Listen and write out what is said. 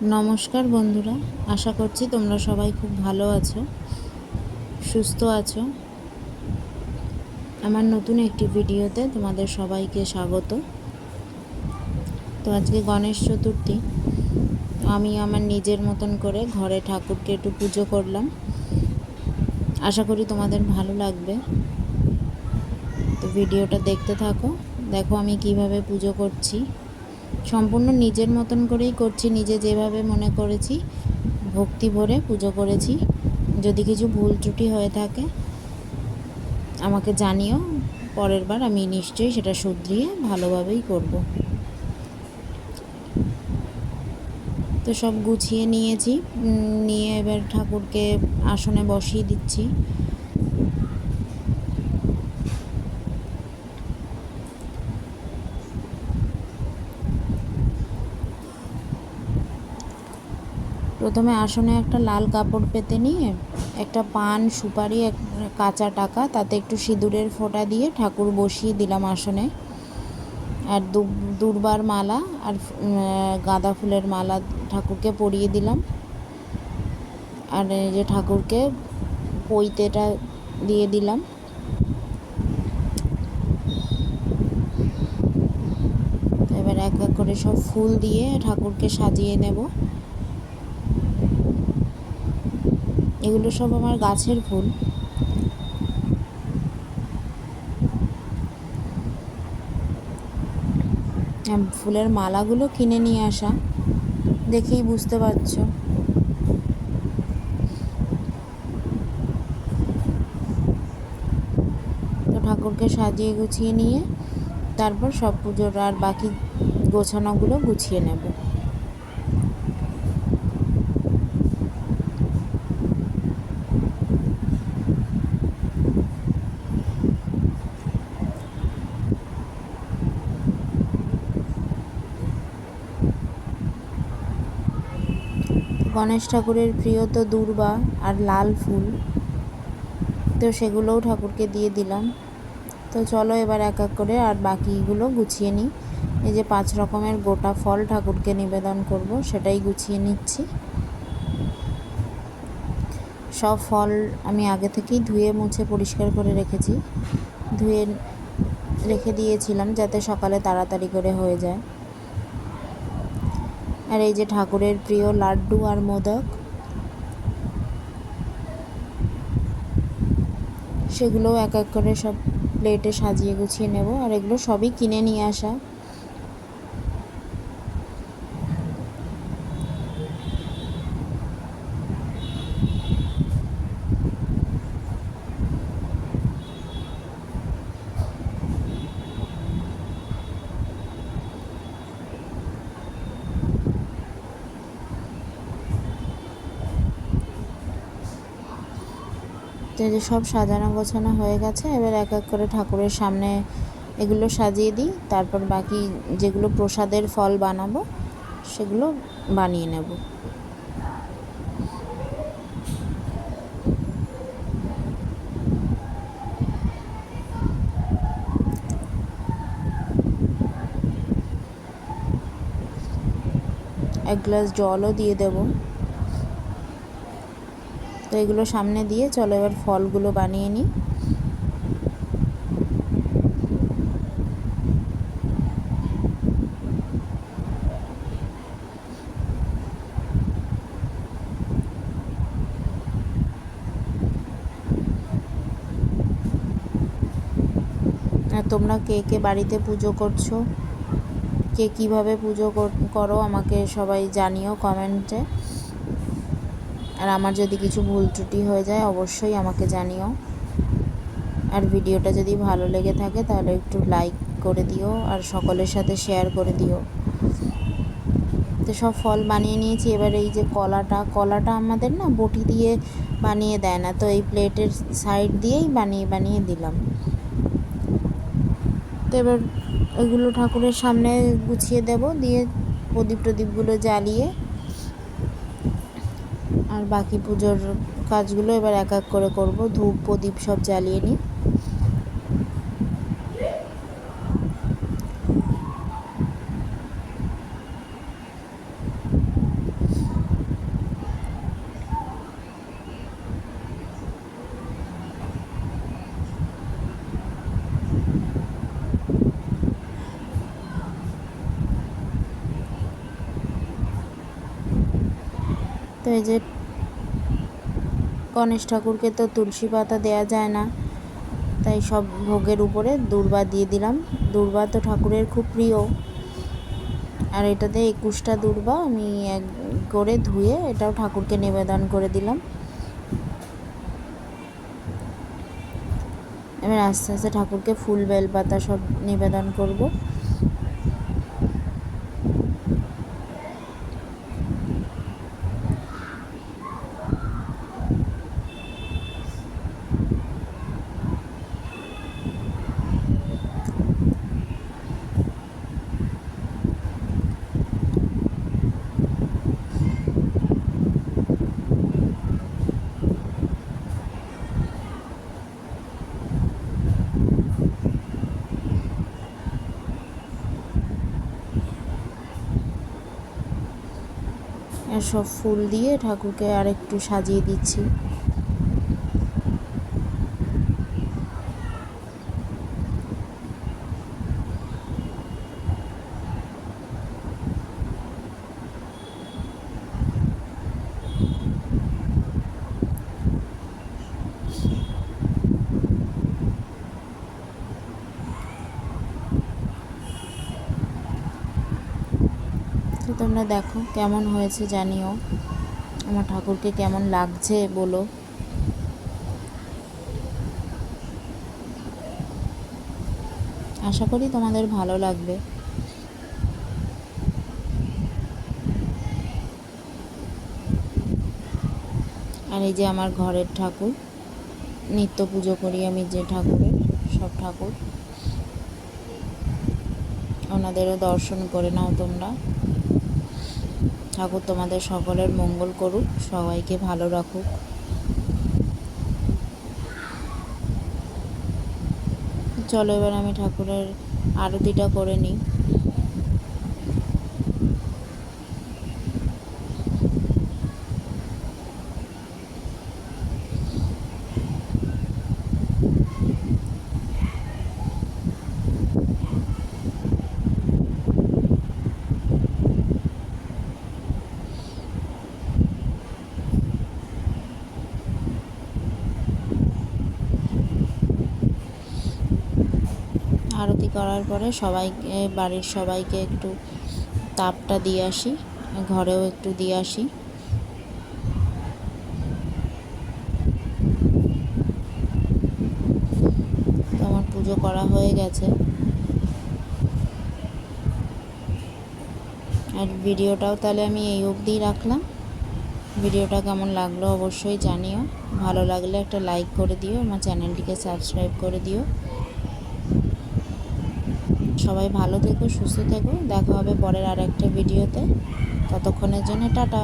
নমস্কার বন্ধুরা, আশা করছি তোমরা সবাই খুব ভালো আছো, সুস্থ আছো। আমার নতুন একটি ভিডিওতে তোমাদের সবাইকে স্বাগত। তো আজকে গণেশ চতুর্থী। আমি আমার নিজের মতন করে ঘরে ঠাকুরকে একটু পুজো করলাম। আশা করি তোমাদের ভালো লাগবে। তো ভিডিওটা দেখতে থাকো। দেখো আমি কিভাবে পুজো করছি। সম্পূর্ণ নিজের মতন করেই করছি, নিজে যেভাবে মনে করেছি ভক্তি ভরে পুজো করেছি। যদি কিছু ভুল ত্রুটি হয়ে থাকে আমাকে জানিও, পরের বার আমি নিশ্চয়ই সেটা শুধরিয়ে ভালোভাবেই করব। তো সব গুছিয়ে নিয়েছি, নিয়ে এবার ঠাকুরকে আসনে বসিয়ে দিচ্ছি। প্রথমে আসনে একটা লাল কাপড় পেতে নিয়ে একটা পান, সুপারি, কাঁচা টাকা, তাতে একটু সিঁদুরের ফোঁটা দিয়ে ঠাকুর বসিয়ে দিলাম আসনে। আর দুর্বার মালা আর গাঁদা ফুলের মালা ঠাকুরকে পরিয়ে দিলাম। আর এই যে ঠাকুরকে পৈতেটা দিয়ে দিলাম। এবার এক এক করে সব ফুল দিয়ে ঠাকুরকে সাজিয়ে নেব। এগুলো সব আমার গাছের ফুল। ফুলের মালাগুলো কিনে নিয়ে আসা, দেখেই বুঝতে পারছো। তো ঠাকুরকে সাজিয়ে গুছিয়ে নিয়ে তারপর সব পুজোর আর বাকি গোছানোগুলো গুছিয়ে নেব। গণেশ ঠাকুরের প্রিয় তো দূর্বা আর লাল ফুল, তো সেগুলোও ঠাকুরকে দিয়ে দিলাম। তো চলো এবার এক এক করে আর বাকিগুলো গুছিয়ে নিই। এই যে 5 রকমের গোটা ফল ঠাকুরকে নিবেদন করব, সেটাই গুছিয়ে নিচ্ছি। সব ফল আমি আগে থেকেই ধুয়ে মুছে পরিষ্কার করে রেখেছি, ধুয়ে রেখে দিয়েছিলাম যাতে সকালে তাড়াতাড়ি করে হয়ে যায়। আর এই যে ঠাকুরের প্রিয় লাড্ডু আর মোদক, সেগুলোও এক এক করে সব প্লেটে সাজিয়ে গুছিয়ে নেব। আর এগুলো সবই কিনে নিয়ে আসা। তো এই যে সব সাজানো গোছানো হয়ে গেছে। এবার এক এক করে ঠাকুরের সামনে এগুলো সাজিয়ে দিই। তারপর বাকি যেগুলো প্রসাদের ফল বানাবো সেগুলো বানিয়ে নেব। এক গ্লাস জলও দিয়ে দেব। তো এগুলো সামনে দিয়ে চলো এবার ফলগুলো বানিয়ে নিই। আর তোমরা কে কে বাড়িতে পুজো করছো, কে কীভাবে পুজো করো আমাকে সবাই জানিও কমেন্টে। আর আমার যদি কিছু ভুল ত্রুটি হয়ে যায় অবশ্যই আমাকে জানিও। আর ভিডিওটা যদি ভালো লেগে থাকে তাহলে একটু লাইক করে দিও আর সকলের সাথে শেয়ার করে দিও। তো সব ফল বানিয়ে নিয়েছি। এবার এই যে কলাটা আমাদের না বটি দিয়ে বানিয়ে দেয় না, তো এই প্লেটের সাইড দিয়েই বানিয়ে দিলাম। তো এবার এগুলো ঠাকুরের সামনে গুছিয়ে দেব, দিয়ে প্রদীপগুলো জ্বালিয়ে আর বাকি পুজোর কাজগুলো এবার এক এক করে করব। ধূপ প্রদীপ সব জ্বালিয়ে নিই। এই যে গণেশ ঠাকুরকে তো তুলসী পাতা দেওয়া যায় না, তাই সব ভোগের উপরে দূর্বা দিয়ে দিলাম। দূর্বা তো ঠাকুরের খুব প্রিয়, আর এটাতে 21টা দূর্বা আমি এক করে ধুয়ে এটাও ঠাকুরকে নিবেদন করে দিলাম। এবার আস্তে আস্তে ঠাকুরকে ফুল বেলপাতা সব নিবেদন করব। আর সব ফুল দিয়ে ঠাকুরকে আর একটু সাজিয়ে দিচ্ছি। তো তোমরা দেখো কেমন হয়েছে জানিও, আমার ঠাকুরকে কেমন লাগছে বলো। আশা করি তোমাদের ভালো লাগবে। আর এই যে আমার ঘরের ঠাকুর, নিত্য পুজো করি আমি যে ঠাকুরের, সব ঠাকুর, ওনাদেরও দর্শন করে নাও তোমরা। ঠাকুর তোমাদের সকলের মঙ্গল করুক, সবাইকে ভালো রাখুক। চলো এবার আমি ঠাকুরের আরতিটা করে নিই। আরতি করার পরে সবাইকে, বাড়ির সবাইকে একটু তাপটা দিয়ে আসি, ঘরেও একটু দিয়ে আসি। তো আমার পুজো করা হয়ে গেছে। আর ভিডিওটাও তাহলে আমি এই অবধিই রাখলাম। ভিডিওটা কেমন লাগলো অবশ্যই জানিও। ভালো লাগলে একটা লাইক করে দিও, আমার চ্যানেলটিকে সাবস্ক্রাইব করে দিও। সবাই ভালো থেকো, সুস্থ থেকো। দেখা হবে পরের আর একটা ভিডিওতে। ততক্ষণের জন্য টাটা।